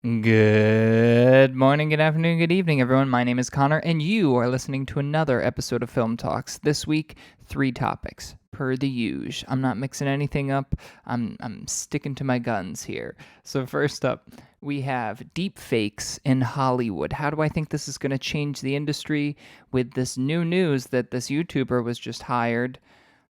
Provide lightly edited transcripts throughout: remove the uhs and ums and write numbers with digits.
Good morning, good afternoon, good evening, everyone. My name is Connor, and you are listening to another episode of Film Talks. This week, 3 topics, per the usual. I'm not mixing anything up. I'm sticking to my guns here. So first up, we have deepfakes in Hollywood. How do I think this is going to change the industry with this new news that this YouTuber was just hired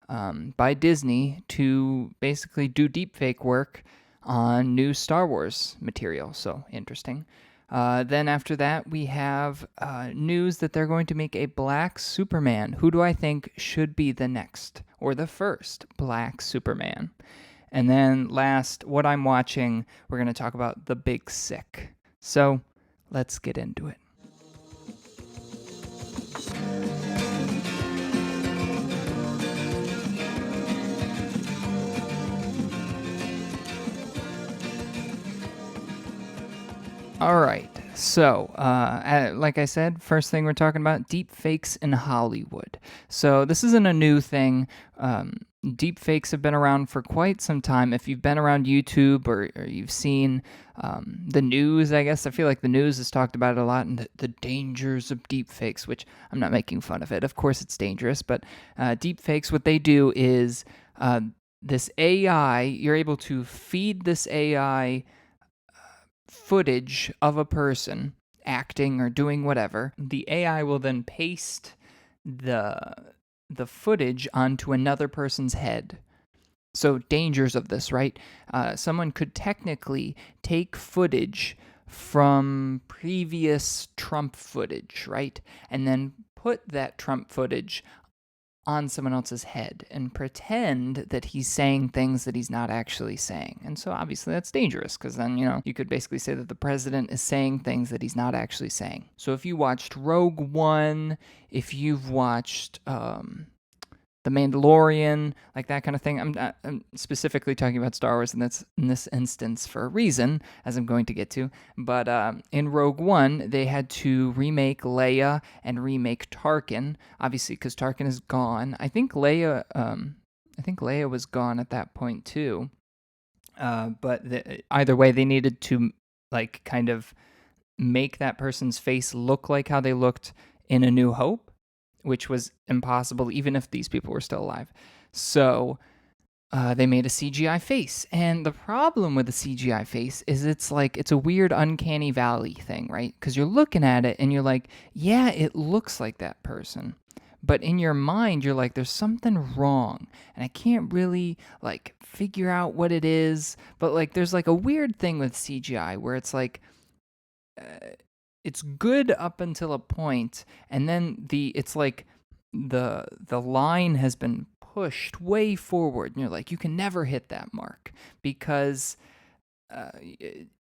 by Disney to basically do deepfake work on new Star Wars material. So interesting. Then after that, we have news that they're going to make a black Superman. Who do I think should be the next or the first black Superman? And then last, what I'm watching, we're going to talk about The Big Sick. So let's get into it. All right. So, like I said, first thing we're talking about deepfakes in Hollywood. So, this isn't a new thing. Deepfakes have been around for quite some time. If you've been around YouTube or you've seen the news, I guess, I feel like the news has talked about it a lot and the dangers of deepfakes, which I'm not making fun of it. Of course, it's dangerous, but deepfakes, what they do is this AI, you're able to feed this AI footage of a person acting or doing whatever. The AI will then paste the footage onto another person's head. So dangers of this, right? Someone could technically take footage from previous Trump footage, right? And then put that Trump footage on someone else's head and pretend that he's saying things that he's not actually saying. And so obviously that's dangerous because then, you could basically say that the president is saying things that he's not actually saying. So if you watched Rogue One, if you've watched The Mandalorian, like that kind of thing. I'm specifically talking about Star Wars, and that's in this instance for a reason, as I'm going to get to. But in Rogue One, they had to remake Leia and remake Tarkin, obviously because Tarkin is gone. I think Leia was gone at that point too. Either way, they needed to like kind of make that person's face look like how they looked in A New Hope, which was impossible even if these people were still alive. So they made a CGI face. And the problem with the CGI face is it's a weird uncanny valley thing, right? Because you're looking at it and you're like, yeah, it looks like that person. But in your mind, you're like, there's something wrong. And I can't really figure out what it is. But there's a weird thing with CGI where it's it's good up until a point, and then it's like the line has been pushed way forward, and you're like, you can never hit that mark because uh,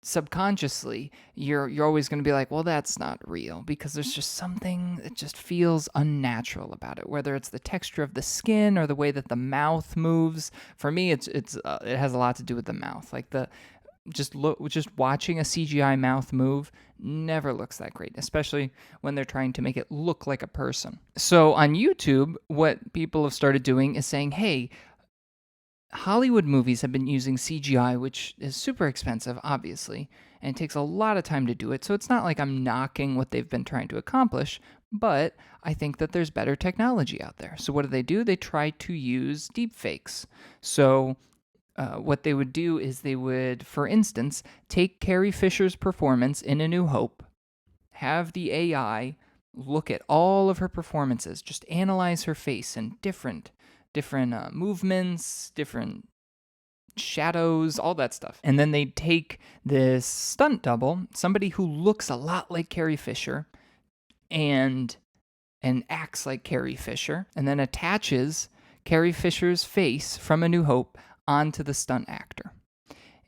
subconsciously you're always going to be like, well, that's not real because there's just something that just feels unnatural about it, whether it's the texture of the skin or the way that the mouth moves. For me, it has a lot to do with the mouth, just watching a CGI mouth move never looks that great, especially when they're trying to make it look like a person. So on YouTube, what people have started doing is saying, hey, Hollywood movies have been using CGI, which is super expensive, obviously, and it takes a lot of time to do it. So it's not like I'm knocking what they've been trying to accomplish, but I think that there's better technology out there. So what do? They try to use deepfakes. So what they would do is they would, for instance, take Carrie Fisher's performance in A New Hope, have the AI look at all of her performances, just analyze her face and different movements, different shadows, all that stuff. And then they'd take this stunt double, somebody who looks a lot like Carrie Fisher and acts like Carrie Fisher, and then attaches Carrie Fisher's face from A New Hope onto the stunt actor.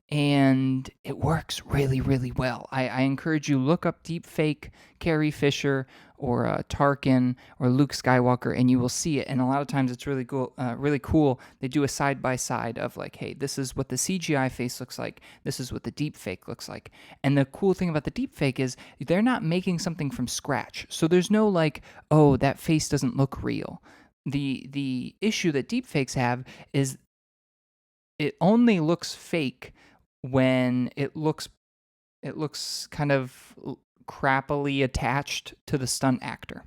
And it works really, really well. I encourage you, look up deepfake Carrie Fisher or Tarkin or Luke Skywalker, and you will see it. And a lot of times it's really cool. They do a side by side of hey, this is what the CGI face looks like. This is what the deepfake looks like. And the cool thing about the deepfake is they're not making something from scratch. So there's no oh, that face doesn't look real. The issue that deepfakes have is it only looks fake when it looks it looks kind of crappily attached to the stunt actor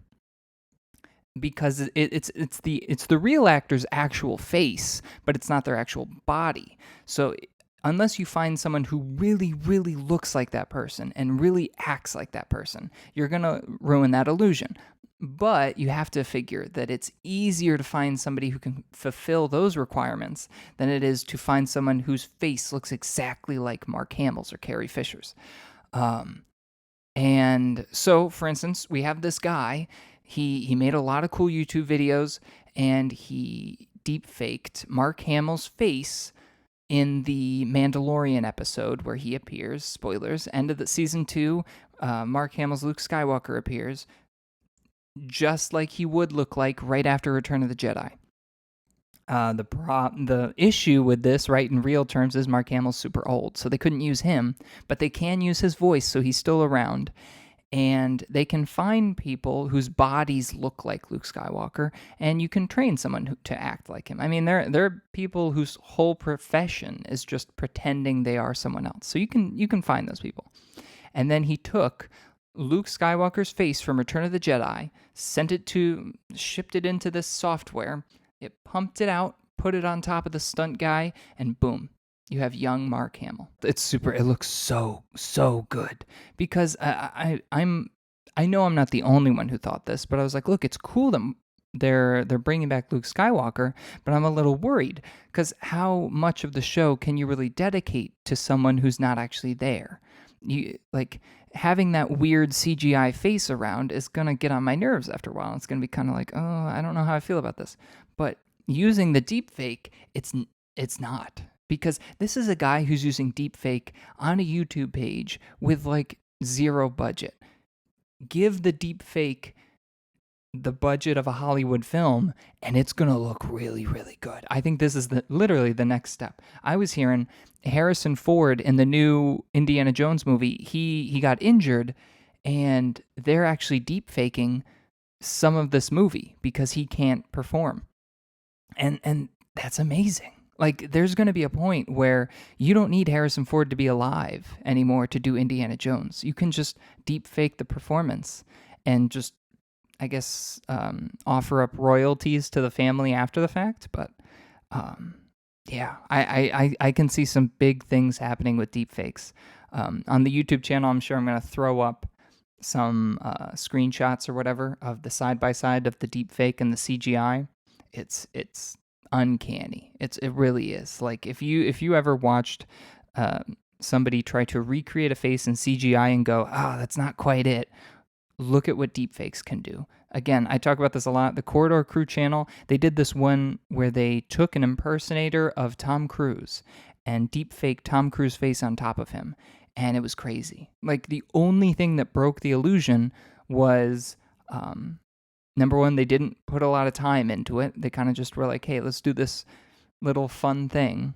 because it's the real actor's actual face, but it's not their actual body. So unless you find someone who really, really looks like that person and really acts like that person, you're gonna ruin that illusion. But you have to figure that it's easier to find somebody who can fulfill those requirements than it is to find someone whose face looks exactly like Mark Hamill's or Carrie Fisher's. Um, and so, for instance, we have this guy. He made a lot of cool YouTube videos, and he deep faked Mark Hamill's face in the Mandalorian episode where he appears. Spoilers: end of the season 2. Mark Hamill's Luke Skywalker appears just like he would look like right after Return of the Jedi. The issue with this, right, in real terms, is Mark Hamill's super old, so they couldn't use him, but they can use his voice, so he's still around. And they can find people whose bodies look like Luke Skywalker, and you can train someone to act like him. I mean, there are people whose whole profession is just pretending they are someone else. So you can find those people. And then he took Luke Skywalker's face from Return of the Jedi, shipped it into this software. It pumped it out, put it on top of the stunt guy, and boom, you have young Mark Hamill. It looks so good because I know I'm not the only one who thought this, but I was like, look, it's cool that they're bringing back Luke Skywalker, but I'm a little worried because how much of the show can you really dedicate to someone who's not actually there? You like having that weird CGI face around is gonna get on my nerves after a while. It's gonna be kind of like, oh, I don't know how I feel about this. But using the deepfake, it's not, because this is a guy who's using deepfake on a YouTube page with like zero budget. Give the deepfake the budget of a Hollywood film, and it's gonna look really, really good. I think this is literally the next step. I was hearing Harrison Ford in the new Indiana Jones movie. He got injured, and they're actually deep faking some of this movie because he can't perform, and that's amazing. Like, there's going to be a point where you don't need Harrison Ford to be alive anymore to do Indiana Jones. You can just deep fake the performance and just, I guess, offer up royalties to the family after the fact. But yeah, I can see some big things happening with deepfakes. On the YouTube channel, I'm sure I'm going to throw up some screenshots or whatever of the side-by-side of the deepfake and the CGI. It's uncanny. It really is. Like, if you ever watched somebody try to recreate a face in CGI and go, that's not quite it, look at what deepfakes can do. Again, I talk about this a lot. The Corridor Crew channel, they did this one where they took an impersonator of Tom Cruise and deepfaked Tom Cruise's face on top of him, and it was crazy. Like, the only thing that broke the illusion was number one, they didn't put a lot of time into it. They kind of just were like, hey, let's do this little fun thing.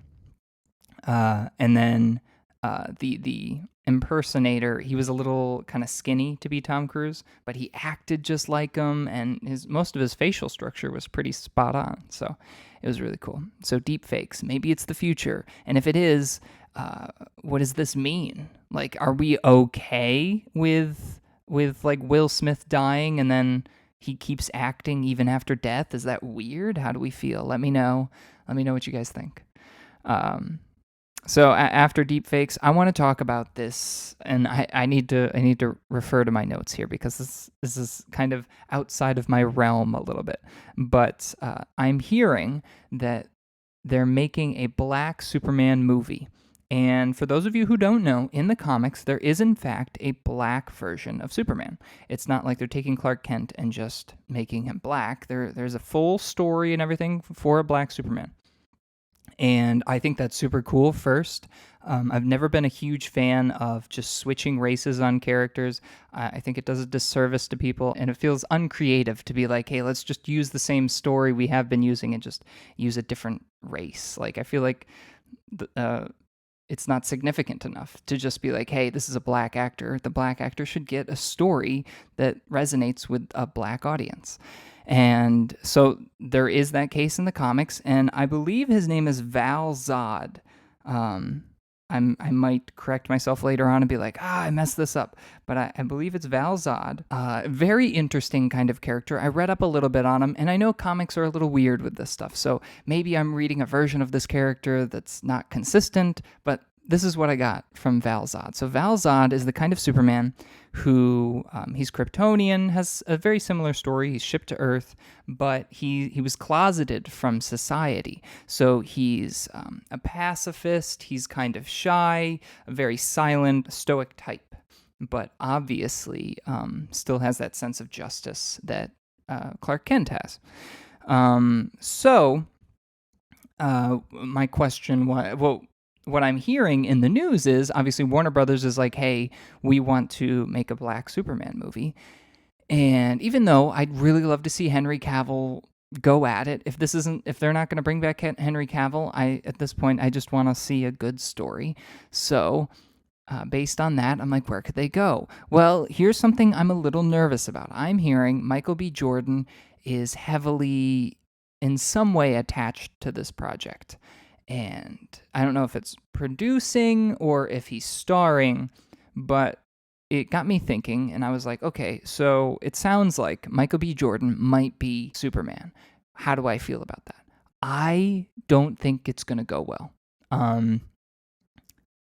And then the impersonator, he was a little kind of skinny to be Tom Cruise, but he acted just like him, and most of his facial structure was pretty spot on. So it was really cool. So deepfakes, maybe it's the future. And if it is, what does this mean? Like, are we okay with like Will Smith dying and then he keeps acting even after death? Is that weird? How do we feel? Let me know. Let me know what you guys think. So after deepfakes, I want to talk about this, and I need to refer to my notes here because this is kind of outside of my realm a little bit. But I'm hearing that they're making a Black Superman movie. And for those of you who don't know, in the comics, there is in fact a black version of Superman. It's not like they're taking Clark Kent and just making him black. There's a full story and everything for a Black Superman. And I think that's super cool, first. I've never been a huge fan of just switching races on characters. I think it does a disservice to people, and it feels uncreative to be like, hey, let's just use the same story we have been using and just use a different race. Like, I feel like it's not significant enough to just be like, hey, this is a black actor. The black actor should get a story that resonates with a black audience. And so there is that case in the comics, and I believe his name is Val Zod. I might correct myself later on and be like, I messed this up. But I believe it's Val Zod. Very interesting kind of character. I read up a little bit on him, and I know comics are a little weird with this stuff. So maybe I'm reading a version of this character that's not consistent, but this is what I got from Val Zod. So Val Zod is the kind of Superman who he's Kryptonian, has a very similar story. He's shipped to Earth, but he was closeted from society. So he's a pacifist. He's kind of shy, a very silent, stoic type, but obviously still has that sense of justice that Clark Kent has. My question was, well, what I'm hearing in the news is obviously Warner Brothers is like, hey, we want to make a Black Superman movie. And even though I'd really love to see Henry Cavill go at it, if they're not going to bring back Henry Cavill, at this point I just want to see a good story. So based on that, I'm like, where could they go? Well, here's something I'm a little nervous about. I'm hearing Michael B. Jordan is heavily in some way attached to this project. And I don't know if it's producing or if he's starring, but it got me thinking, and I was like, okay, so it sounds like Michael B. Jordan might be Superman. How do I feel about that? I don't think it's going to go well.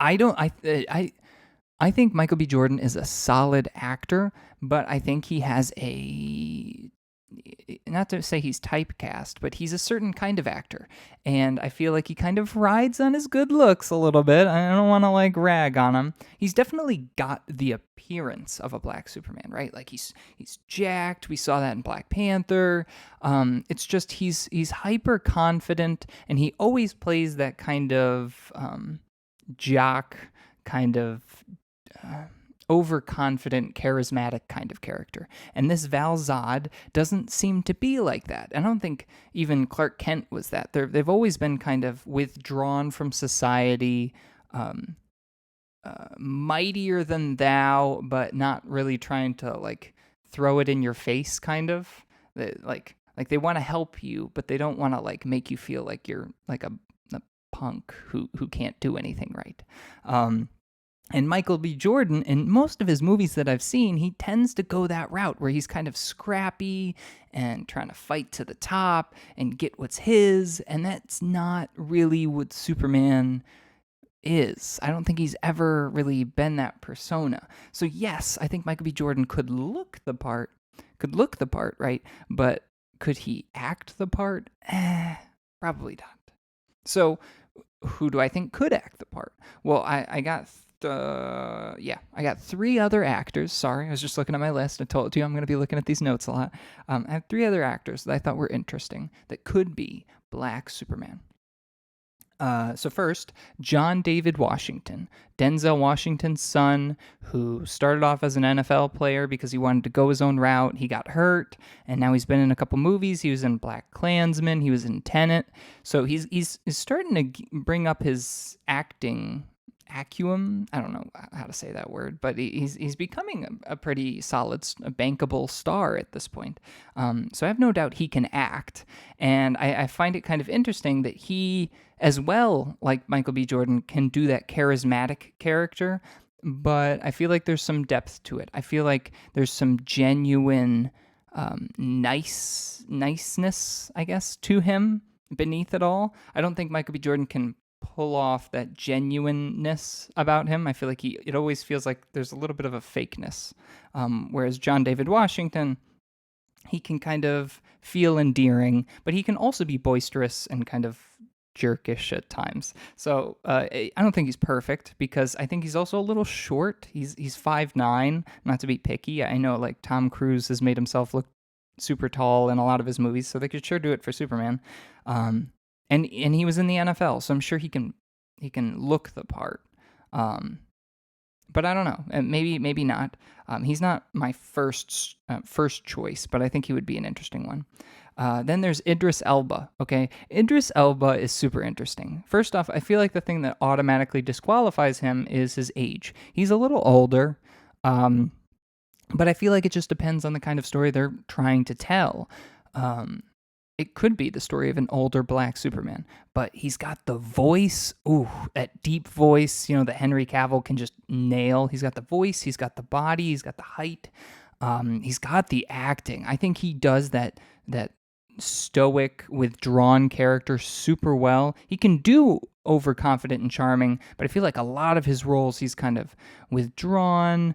I think Michael B. Jordan is a solid actor, but I think he has not to say he's typecast, but he's a certain kind of actor. And I feel like he kind of rides on his good looks a little bit. I don't want to like rag on him. He's definitely got the appearance of a Black Superman, right? Like he's jacked. We saw that in Black Panther. It's just he's hyper confident, and he always plays that kind of jock, kind of overconfident, charismatic kind of character. And this Val Zod doesn't seem to be like that. I don't think even Clark Kent was that. They've always been kind of withdrawn from society, mightier than thou, but not really trying to like throw it in your face, kind of. Like they want to help you, but they don't want to like make you feel like you're like a punk who can't do anything right. And Michael B. Jordan, in most of his movies that I've seen, he tends to go that route where he's kind of scrappy and trying to fight to the top and get what's his, and that's not really what Superman is. I don't think he's ever really been that persona. So yes, I think Michael B. Jordan could look the part, right? But could he act the part? Probably not. So who do I think could act the part? Well, I got 3 other actors. Sorry, I was just looking at my list. I told you I'm going to be looking at these notes a lot. I have 3 other actors that I thought were interesting that could be Black Superman. So first, John David Washington, Denzel Washington's son, who started off as an NFL player because he wanted to go his own route. He got hurt, and now he's been in a couple movies. He was in Black Klansman. He was in Tenet. So he's starting to bring up his acting acumen. I don't know how to say that word, but he's becoming a pretty solid, a bankable star at this point. So I have no doubt he can act, and I find it kind of interesting that he, as well, like Michael B. Jordan, can do that charismatic character, but I feel like there's some depth to it. I feel like there's some genuine niceness, I guess, to him beneath it all. I don't think Michael B. Jordan can pull off that genuineness about him. I feel like it always feels like there's a little bit of a fakeness. Whereas John David Washington, he can kind of feel endearing, but he can also be boisterous and kind of jerkish at times. So I don't think he's perfect because I think he's also a little short. He's 5'9", not to be picky. I know like Tom Cruise has made himself look super tall in a lot of his movies, so they could sure do it for Superman. And he was in the NFL, so I'm sure he can look the part. But I don't know. Maybe not. He's not my first choice, but I think he would be an interesting one. Then there's Idris Elba. Okay, Idris Elba is super interesting. First off, I feel like the thing that automatically disqualifies him is his age. He's a little older, but I feel like it just depends on the kind of story they're trying to tell. it could be the story of an older black Superman, but he's got the voice, ooh, that deep voice, that Henry Cavill can just nail. He's got the voice, he's got the body, he's got the height, he's got the acting. I think he does that stoic, withdrawn character super well. He can do overconfident and charming, but I feel like a lot of his roles he's kind of withdrawn.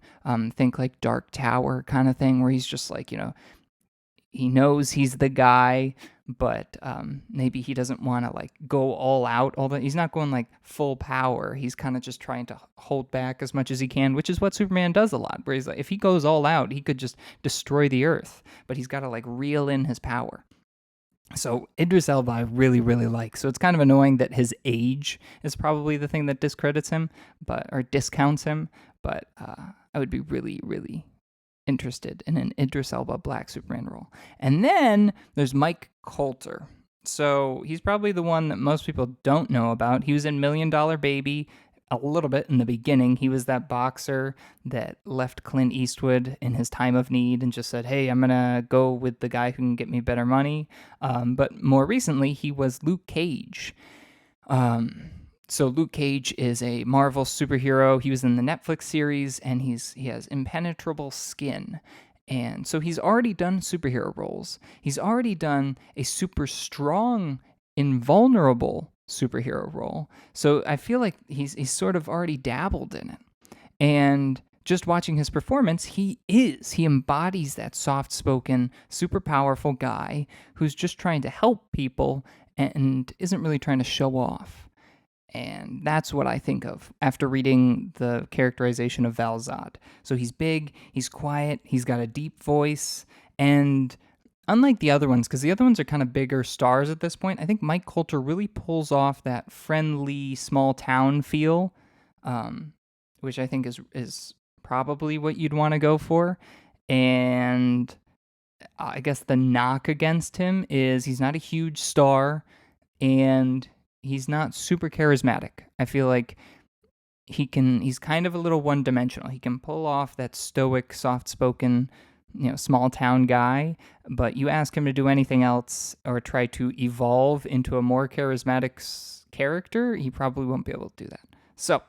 Think like Dark Tower kind of thing, where he's just like, he knows he's the guy, but maybe he doesn't want to like go all out. He's not going like full power. He's kind of just trying to hold back as much as he can, which is what Superman does a lot. Where he's like, if he goes all out, he could just destroy the Earth, but he's got to like reel in his power. So Idris Elba I really, really like. So it's kind of annoying that his age is probably the thing that discredits him, or discounts him. But I would be really, really interested in an Idris Elba Black Superman role. And then there's Mike Colter. So he's probably the one that most people don't know about. He was in $1 Million Baby a little bit in the beginning. He was that boxer that left Clint Eastwood in his time of need and just said, hey, I'm going to go with the guy who can get me better money. But more recently, he was Luke Cage. So Luke Cage is a Marvel superhero. He was in the Netflix series, and he has impenetrable skin. And so he's already done superhero roles. He's already done a super strong, invulnerable superhero role. So I feel like he's sort of already dabbled in it. And just watching his performance, he embodies that soft-spoken, super powerful guy who's just trying to help people and isn't really trying to show off. And that's what I think of after reading the characterization of Val-Zod. So he's big, he's quiet, he's got a deep voice, and unlike the other ones, because the other ones are kind of bigger stars at this point, I think Mike Colter really pulls off that friendly, small town feel, which I think is probably what you'd want to go for. And I guess the knock against him is he's not a huge star, and he's not super charismatic. I feel like he's kind of a little one-dimensional. He can pull off that stoic, soft-spoken, small town guy, but you ask him to do anything else or try to evolve into a more charismatic character, he probably won't be able to do that. So,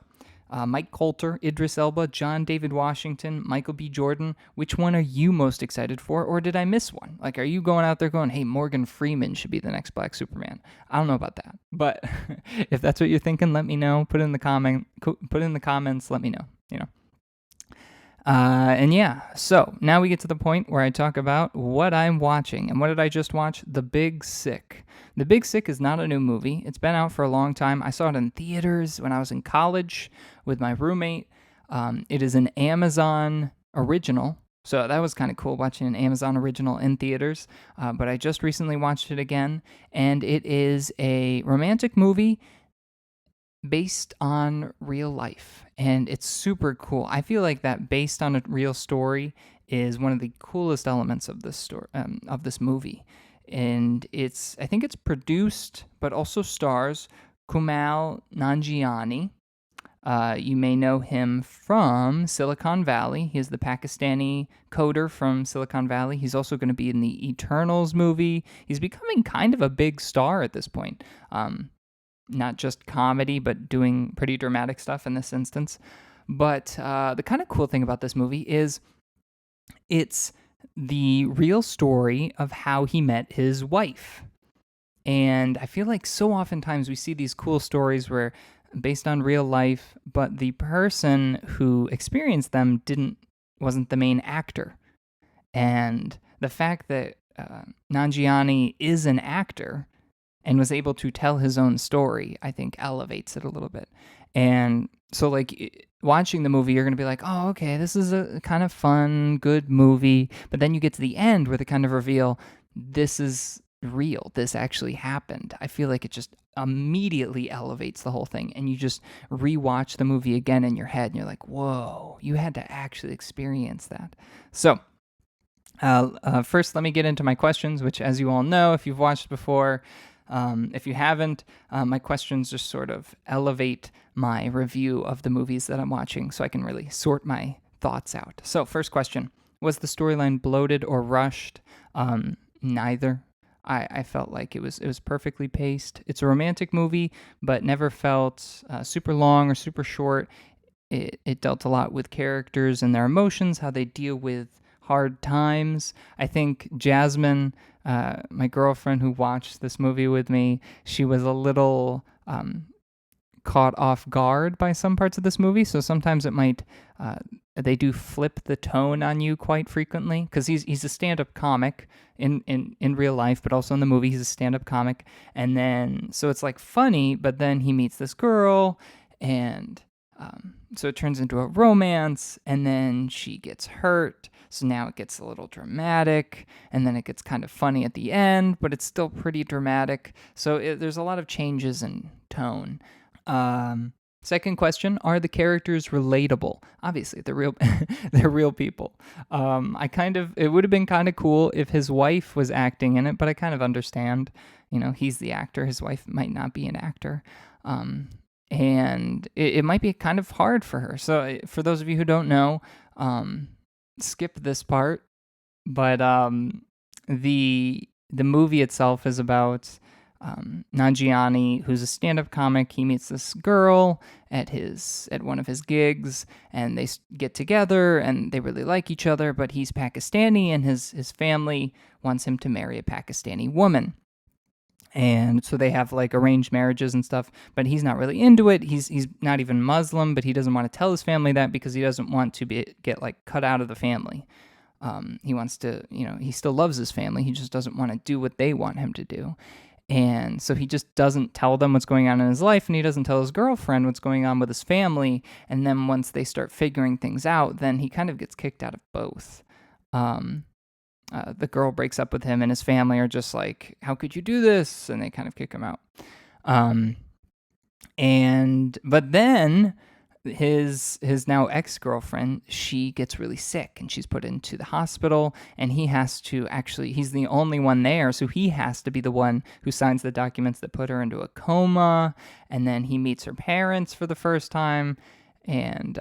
Mike Colter, Idris Elba, John David Washington, Michael B. Jordan, which one are you most excited for, or did I miss one? Like, are you going out there going, hey, Morgan Freeman should be the next Black Superman? I don't know about that, but if that's what you're thinking, let me know. Put it in the comments, let me know, And yeah, so now we get to the point where I talk about what I'm watching. And what did I just watch? The Big Sick. The Big Sick is not a new movie. It's been out for a long time. I saw it in theaters when I was in college with my roommate. It is an Amazon original. So that was kind of cool watching an Amazon original in theaters. But I just recently watched it again. And it is a romantic movie based on real life, and it's super cool. I feel like that based on a real story is one of the coolest elements of this story, of this movie. And I think it's produced, but also stars Kumail Nanjiani. You may know him from Silicon Valley. He is the Pakistani coder from Silicon Valley. He's also going to be in the Eternals movie. He's becoming kind of a big star at this point. Not just comedy, but doing pretty dramatic stuff in this instance. But the kind of cool thing about this movie is it's the real story of how he met his wife. And I feel like so oftentimes we see these cool stories where based on real life, but the person who experienced them wasn't the main actor. And the fact that Nanjiani is an actor and was able to tell his own story, I think elevates it a little bit. And so like watching the movie, you're going to be like, oh, okay, this is a kind of fun, good movie. But then you get to the end where they kind of reveal this is real. This actually happened. I feel like it just immediately elevates the whole thing. And you just rewatch the movie again in your head and you're like, whoa, you had to actually experience that. So first, let me get into my questions, which as you all know, if you've watched before, if you haven't, my questions just sort of elevate my review of the movies that I'm watching so I can really sort my thoughts out. So first question, was the storyline bloated or rushed? Neither. I felt like it was perfectly paced. It's a romantic movie, but never felt super long or super short. It dealt a lot with characters and their emotions, how they deal with hard times. I think Jasmine, my girlfriend who watched this movie with me, she was a little caught off guard by some parts of this movie. So sometimes it might they do flip the tone on you quite frequently, because he's a stand-up comic in real life, but also in the movie he's a stand-up comic. And then so it's like funny, but then he meets this girl, and so it turns into a romance, and then she gets hurt. So now it gets a little dramatic, and then it gets kind of funny at the end, but it's still pretty dramatic. So there's a lot of changes in tone. Second question: are the characters relatable? Obviously, they're real. They're real people. It would have been kind of cool if his wife was acting in it, but I kind of understand. He's the actor. His wife might not be an actor. And it might be kind of hard for her. So for those of you who don't know, skip this part. But the movie itself is about Nanjiani, who's a stand-up comic. He meets this girl at one of his gigs, and they get together, and they really like each other. But he's Pakistani, and his family wants him to marry a Pakistani woman. And so they have like arranged marriages and stuff, but he's not really into it. He's not even Muslim, but he doesn't want to tell his family that because he doesn't want to get like cut out of the family. He wants to, he still loves his family. He just doesn't want to do what they want him to do. And so he just doesn't tell them what's going on in his life, and he doesn't tell his girlfriend what's going on with his family. And then once they start figuring things out, then he kind of gets kicked out of both. The girl breaks up with him, and his family are just like, how could you do this? And they kind of kick him out. But then his now ex-girlfriend, she gets really sick, and she's put into the hospital, and he's the only one there, so he has to be the one who signs the documents that put her into a coma. And then he meets her parents for the first time, and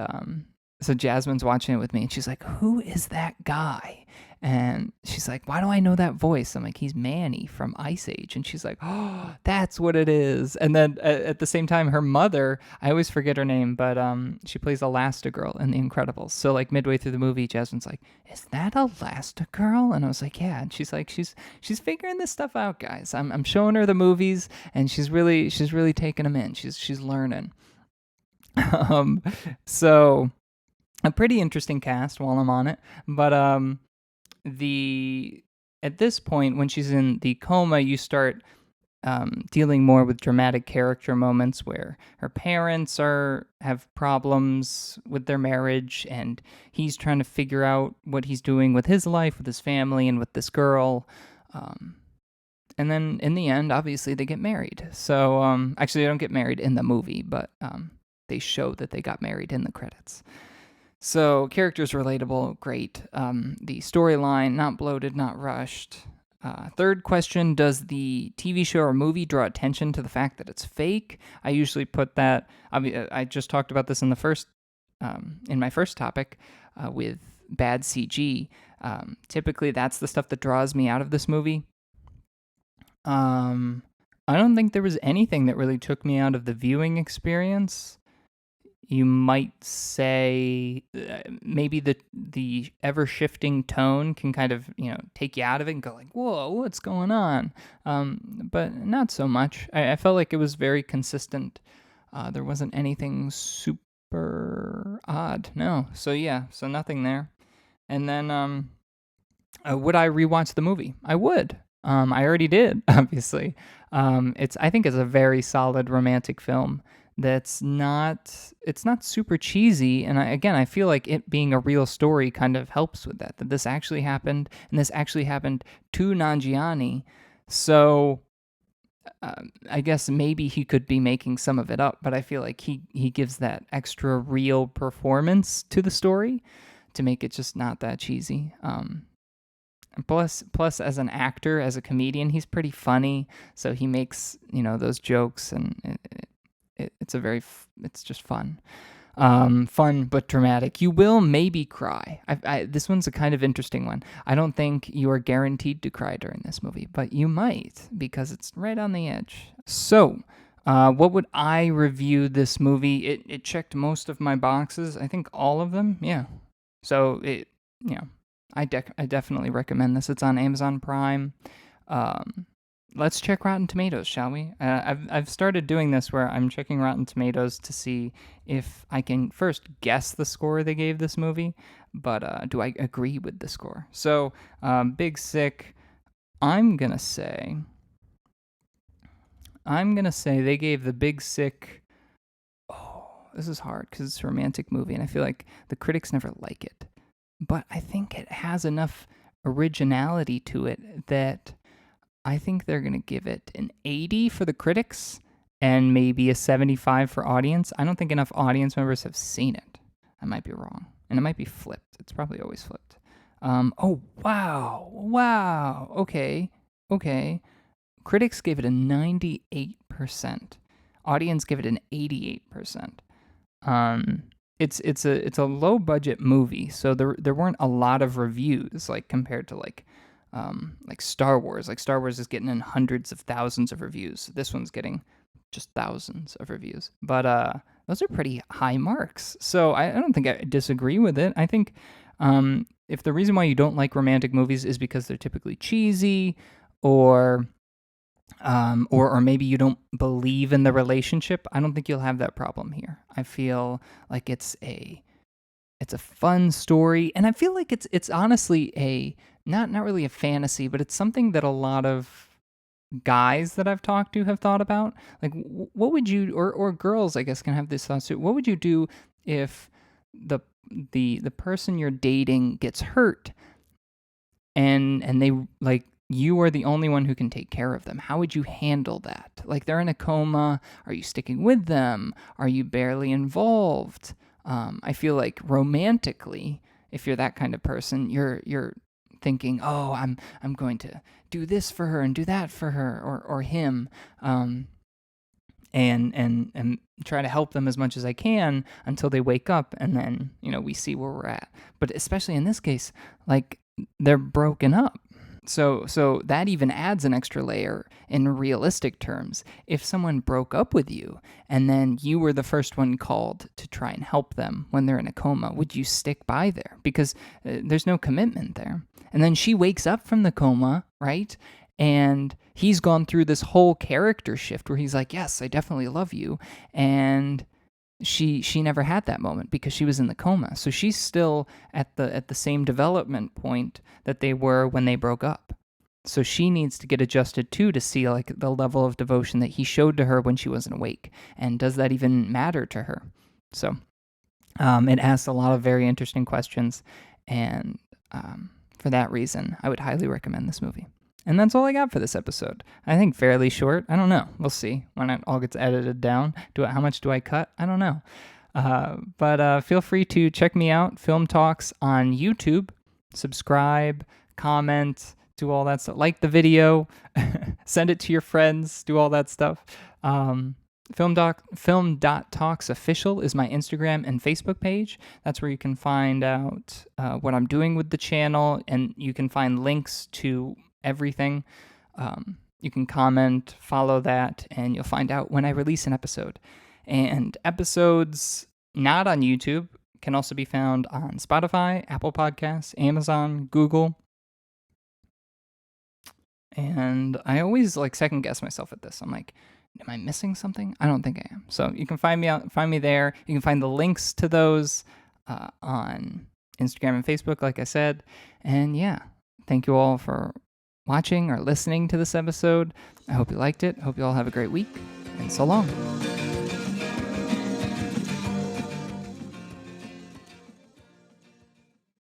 so Jasmine's watching it with me, and she's like, who is that guy? And she's like, why do I know that voice? I'm like, he's Manny from Ice Age. And she's like, oh, that's what it is. And then at the same time, her mother, I always forget her name, but she plays Elastigirl in The Incredibles. So like midway through the movie, Jasmine's like, is that Elastigirl? And I was like, yeah. And she's like, she's figuring this stuff out, guys. I'm showing her the movies, and she's really taking them in. She's learning. So a pretty interesting cast while I'm on it, but at this point, when she's in the coma, you start dealing more with dramatic character moments where her parents have problems with their marriage, and he's trying to figure out what he's doing with his life, with his family, and with this girl. And then in the end, obviously, they get married. So actually, they don't get married in the movie, but they show that they got married in the credits. So characters relatable, great. The storyline, not bloated, not rushed. Third question: does the TV show or movie draw attention to the fact that it's fake? I usually put that. I just talked about this in my first topic with bad CG. Typically, that's the stuff that draws me out of this movie. I don't think there was anything that really took me out of the viewing experience. You might say maybe the ever-shifting tone can kind of, take you out of it and go like, whoa, what's going on? But not so much. I felt like it was very consistent. There wasn't anything super odd. No. So yeah, so nothing there. And then would I rewatch the movie? I would. I already did, obviously. I think it's a very solid romantic film. It's not super cheesy, and I feel like it being a real story kind of helps with that this actually happened, and this actually happened to Nanjiani. So I guess maybe he could be making some of it up, but I feel like he gives that extra real performance to the story to make it just not that cheesy. Plus, as an actor, as a comedian, he's pretty funny, so he makes those jokes, and it's just fun. Fun but dramatic. You will maybe cry. This one's a kind of interesting one. I don't think you are guaranteed to cry during this movie, but you might because it's right on the edge. So, what would I review this movie? It checked most of my boxes. I think all of them. Yeah. So I definitely recommend this. It's on Amazon Prime. Let's check Rotten Tomatoes, shall we? I've started doing this where I'm checking Rotten Tomatoes to see if I can first guess the score they gave this movie, but do I agree with the score? So, Big Sick, I'm gonna say they gave the Big Sick. Oh, this is hard because it's a romantic movie, and I feel like the critics never like it. But I think it has enough originality to it that I think they're going to give it an 80 for the critics and maybe a 75 for audience. I don't think enough audience members have seen it. I might be wrong. And it might be flipped. It's probably always flipped. Oh, wow. Wow. Okay. Critics gave it a 98%. Audience gave it an 88%. It's a low budget movie, so there weren't a lot of reviews like compared to like Star Wars. Like Star Wars is getting in hundreds of thousands of reviews. This one's getting just thousands of reviews. But those are pretty high marks. So I don't think I disagree with it. I think if the reason why you don't like romantic movies is because they're typically cheesy or maybe you don't believe in the relationship, I don't think you'll have that problem here. I feel like it's a fun story, and I feel like it's honestly a not really a fantasy, but it's something that a lot of guys that I've talked to have thought about. Like, what would you or girls, I guess, can have this thought too. What would you do if the person you're dating gets hurt and they like you are the only one who can take care of them? How would you handle that? Like, they're in a coma. Are you sticking with them? Are you barely involved? I feel like romantically, if you're that kind of person, you're thinking, oh, I'm going to do this for her and do that for her or him, and try to help them as much as I can until they wake up, and then we see where we're at. But especially in this case, like, they're broken up. So that even adds an extra layer in realistic terms. If someone broke up with you and then you were the first one called to try and help them when they're in a coma, would you stick by there? Because there's no commitment there. And then she wakes up from the coma, right? And he's gone through this whole character shift where he's like, yes, I definitely love you. And she never had that moment because she was in the coma. So she's still at the same development point that they were when they broke up. So she needs to get adjusted too to see like the level of devotion that he showed to her when she wasn't awake. And does that even matter to her? So it asks a lot of very interesting questions. And for that reason, I would highly recommend this movie. And that's all I got for this episode. I think fairly short. I don't know. We'll see when it all gets edited down. How much do I cut? I don't know. But feel free to check me out, Film Talks, on YouTube. Subscribe, comment, do all that stuff. Like the video, send it to your friends, do all that stuff. Film.talks official is my Instagram and Facebook page. That's where you can find out what I'm doing with the channel, and you can find links to everything. You can comment, follow that, and you'll find out when I release an episode. And episodes not on YouTube can also be found on Spotify, Apple Podcasts, Amazon, Google. And I always like second guess myself at this. I'm like, am I missing something? I don't think I am. So you can find me there. You can find the links to those on Instagram and Facebook, like I said. And yeah, thank you all for watching or listening to this episode. I hope you liked it. I hope you all have a great week, and so long.